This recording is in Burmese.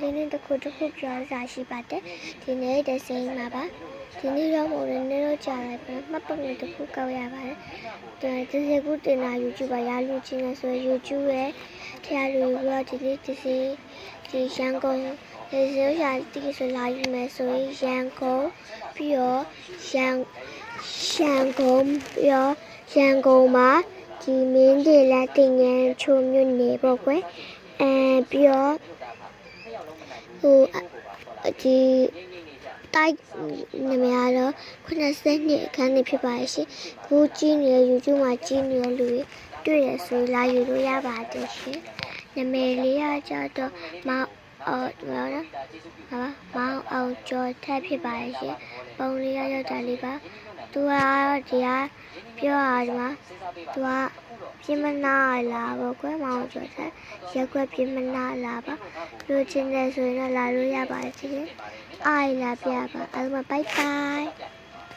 ဒီနေ့တစ်ခုပြောစားရှိပါတယ်ဒီနေ့တစိမ်းမှာပါဒီနေ့တော့မို့လည်းနေ့တော့ကြာလိုက်ပဲမှတ်ပုံတစ်ခုကောက်ရပါတယ်ဒီစကူတင်လာ YouTube ပါရလူချင်းလဲဆို YouTube ရဲ့ထရလူပြီးတော့ဒီနေ့ဒီစီဒီရန်ကုန်ဒီဆိုရတီးဆိုလာယူမယ်ဆိုရင်ရန်ကုန်ပြီးတော့ရန်ကုန်မှာဒီမင်းတွေလက်တင်ငန်းချိုမြို့နေပေါ့ကွယ်ပြီးတော့ဒီတိုက်နမရတော့90နှစ်အခန်းနေဖြစ်ပါရဲ့ရှင်ခုကြီးနေ YouTube မှာကြီးနေတဲ့လူတွေတွေ့ရဆိုလာယူလို့ရပါတယ်ရှင်နာမည်လေးကကြတော့မောင်အောင်ကျော်ထက်ဖြစ်ပါရဲ့ရှင်ပုံလေးရောက်တာလေးပါသူကဒီကပြောရမှာသူကပြင်မနာလာပေါ့ကွယ်မောင်ကျော်ထက်ရက်ွက်ပြင်မနာလာပါလူချင်းတဲ့ဆိုရင်တော့လာလို့ရပါတယ်ရှင်အားလာပြပါအားလုံးဘိုင်ဘိုင်